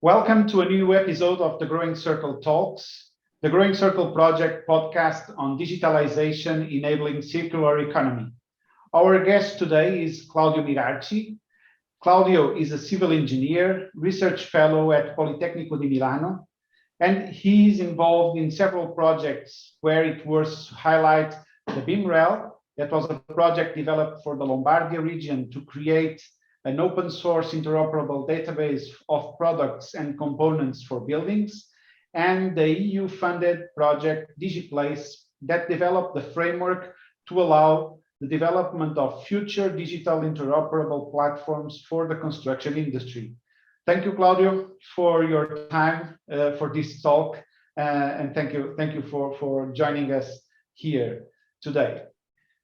Welcome to a new episode of the GrowingCircle Talks, the GrowingCircle project podcast on digitalization enabling circular economy. Our guest today is Claudio Mirarchi. Claudio is a civil engineer, research fellow at Politécnico de Milano, and he is involved in several projects where it was to highlight the BIMRel. That was a project developed for the Lombardia region to create an open source interoperable database of products and components for buildings, and the EU funded project DigiPLACE that developed the framework to allow the development of future digital interoperable platforms for the construction industry. Thank you, Claudio, for your time for this talk, and thank you for joining us here today.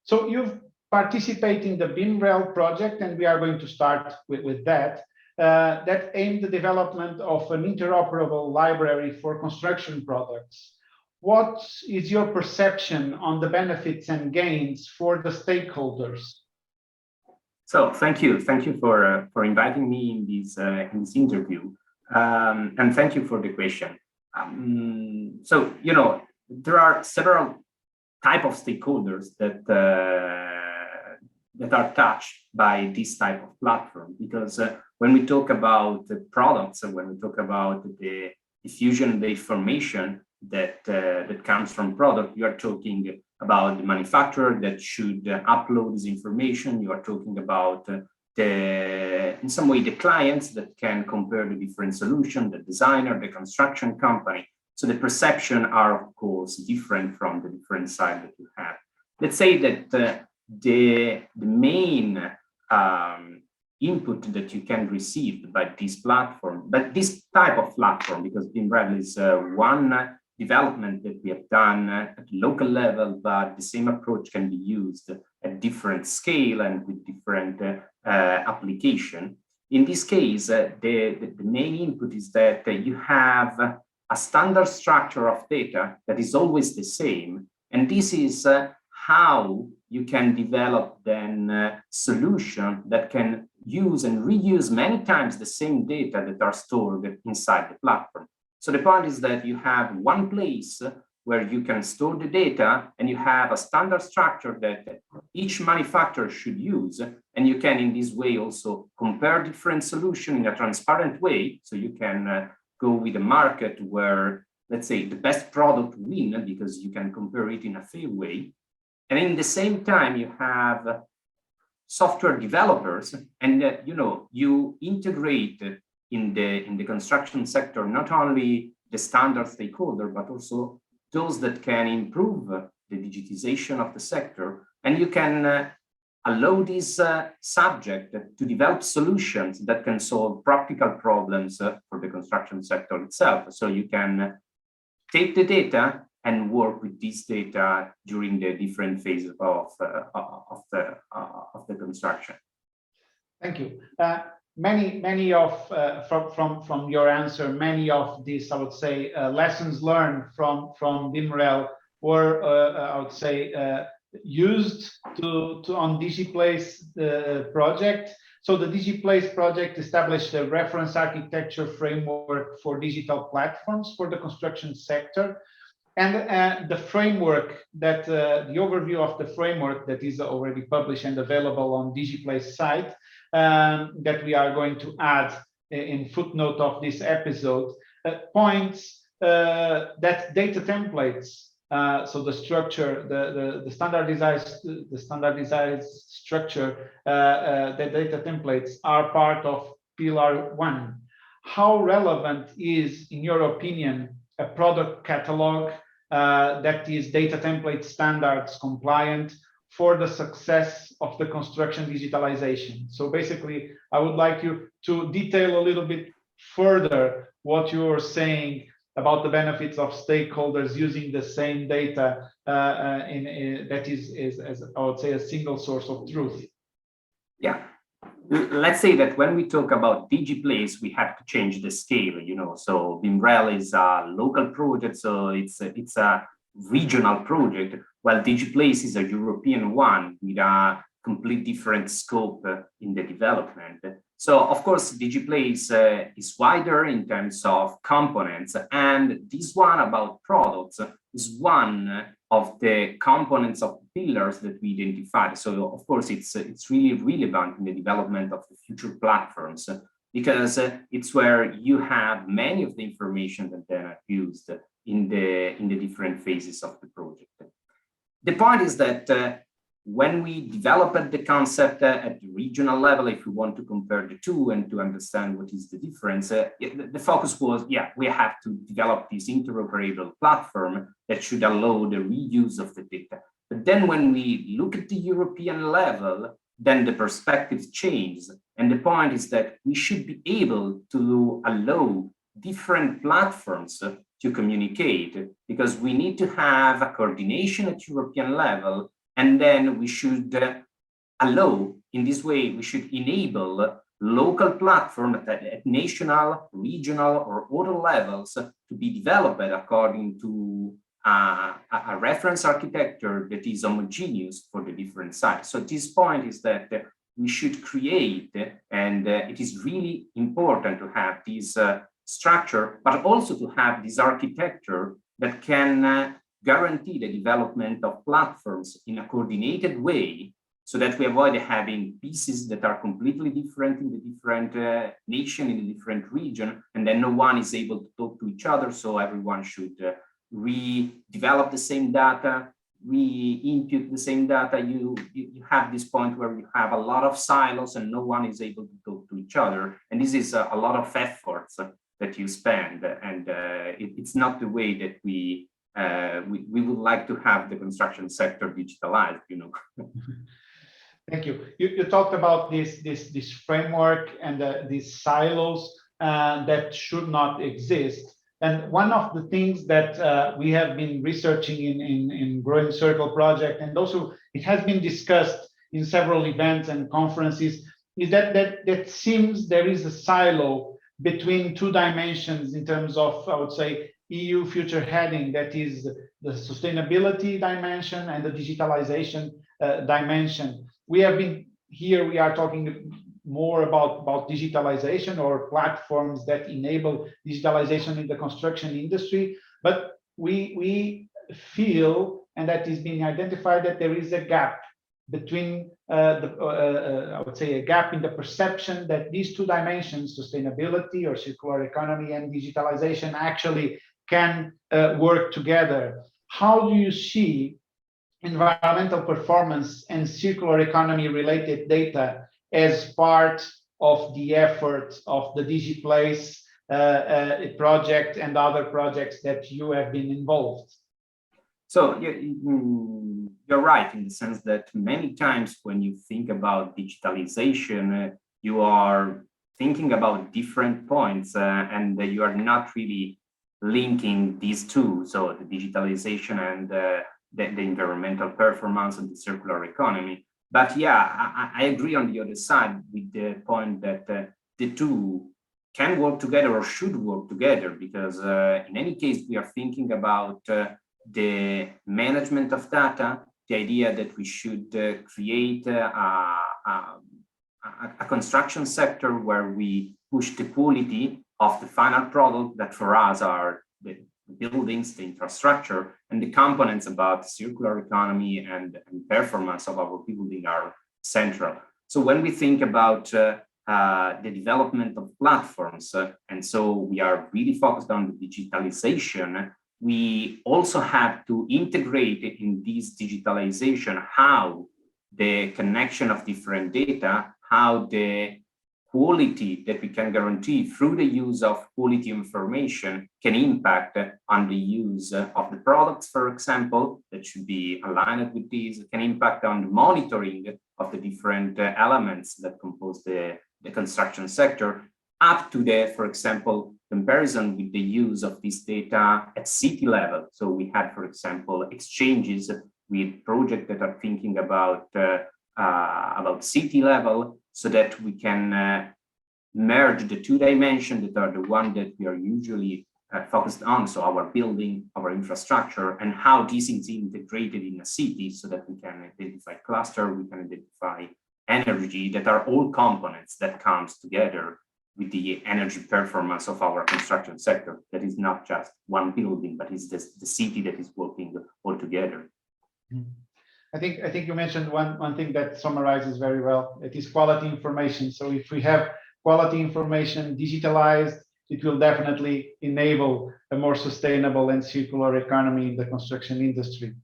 So you've participated in the BIMRel project, and we are going to start with that. That aimed the development of an interoperable library for construction products. What is your perception on the benefits and gains for the stakeholders? So thank you for inviting me in this interview, and thank you for the question. So there are several type of stakeholders that are touched by this type of platform, because when we talk about the products and when we talk about the diffusion of the information that comes from product, you are talking about the manufacturer that should upload this information. You are talking about in some way the clients that can compare the different solutions, the designer, the construction company. So the perception are of course different from the different side that you have. Let's say that the main input that you can receive by this platform, but this type of platform, because BIMRel is one development that we have done at local level, but the same approach can be used at different scale and with different application. In this case, the main input is that you have a standard structure of data that is always the same, and this is how you can develop then solution that can use and reuse many times the same data that are stored inside the platform. So the point is that you have one place where you can store the data, and you have a standard structure that each manufacturer should use, and you can in this way also compare different solutions in a transparent way, so you can go with a market where, let's say, the best product win because you can compare it in a fair way. And in the same time, you have software developers, and you integrate in the construction sector not only the standard stakeholder, but also those that can improve the digitization of the sector, and you can allow this subject to develop solutions that can solve practical problems for the construction sector itself. So you can take the data and work with this data during the different phases of the construction. Thank you. Many of from your answer, many of these, I would say, lessons learned from BIMRel were, I would say, used on DigiPLACE project. So the DigiPLACE project established a reference architecture framework for digital platforms for the construction sector. And the framework that, the overview of the framework that is already published and available on DigiPLACE site, that we are going to add in footnote of this episode, points that data templates, so the structure, the standardized structure, the data templates are part of Pillar 1. How relevant is, in your opinion, a product catalog that is data template standards compliant for the success of the construction digitalization? So basically, I would like you to detail a little bit further what you are saying about the benefits of stakeholders using the same data that is, as I would say, a single source of truth. Yeah. Let's say that when we talk about DigiPLACE, we have to change the scale, so BIMRel is a local project, so it's a regional project, while DigiPLACE is a European one with a complete different scope in the development. So of course, DigiPLACE is wider in terms of components, and this one about products is one of the components of pillars that we identified. So of course, it's really relevant in the development of the future platforms, because it's where you have many of the information that then are used in the different phases of the project. The point is that when we developed the concept at the regional level, if we want to compare the two and to understand what is the difference, the focus was, we have to develop this interoperable platform that should allow the reuse of the data. But then when we look at the European level, then the perspective changes. And the point is that we should be able to allow different platforms to communicate, because we need to have a coordination at European level. And then we should allow, in this way, we should enable local platforms at national, regional, or other levels to be developed according to a reference architecture that is homogeneous for the different sites. So this point is that we should create, and it is really important to have this structure, but also to have this architecture that can guarantee the development of platforms in a coordinated way, so that we avoid having pieces that are completely different in the different nation, in the different region, and then no one is able to talk to each other. So everyone should redevelop the same data, re-input the same data. You have this point where you have a lot of silos and no one is able to talk to each other. And this is a lot of efforts that you spend. And it's not the way that we would like to have the construction sector digitalized, you know. Thank you. You talked about this framework and these silos that should not exist. And one of the things that we have been researching in GrowingCircle project, and also it has been discussed in several events and conferences, is that seems there is a silo between two dimensions in terms of, I would say, EU future heading, that is the sustainability dimension and the digitalization dimension. We are talking more about digitalization or platforms that enable digitalization in the construction industry, but we feel, and that is being identified, that there is a gap between I would say a gap in the perception that these two dimensions, sustainability or circular economy and digitalization, actually can work together. How do you see environmental performance and circular economy related data as part of the effort of the DigiPLACE project and other projects that you have been involved? So you're right in the sense that many times when you think about digitalization, you are thinking about different points and you are not really linking these two, so the digitalization and the environmental performance and the circular economy. But yeah, I agree on the other side with the point that the two can work together or should work together, because in any case, we are thinking about the management of data, the idea that we should create a construction sector where we push the quality of the final product that for us are the buildings, the infrastructure, and the components about the circular economy and performance of our building are central. So when we think about the development of platforms, and so we are really focused on the digitalization, we also have to integrate in this digitalization how the connection of different data, how the quality that we can guarantee through the use of quality information can impact on the use of the products, for example, that should be aligned with these, can impact on the monitoring of the different elements that compose the construction sector, up to the, for example, comparison with the use of this data at city level. So we had, for example, exchanges with projects that are thinking about city level, so that we can merge the two dimensions that are the one that we are usually focused on. So our building, our infrastructure, and how this is integrated in a city, so that we can identify cluster, we can identify energy that are all components that comes together with the energy performance of our construction sector. That is not just one building, but is the city that is working all together. I think you mentioned one thing that summarizes very well. It is quality information. So if we have quality information digitalized, it will definitely enable a more sustainable and circular economy in the construction industry.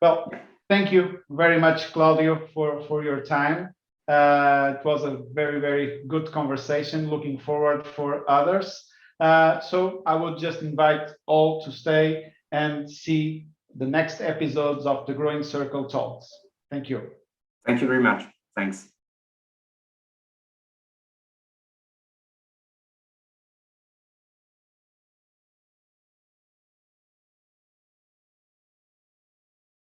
Well, thank you very much, Claudio, for your time. It was a very, very good conversation. Looking forward for others. So I would just invite all to stay and see the next episodes of the GrowingCircle Talks. Thank you. Thank you very much. Thanks.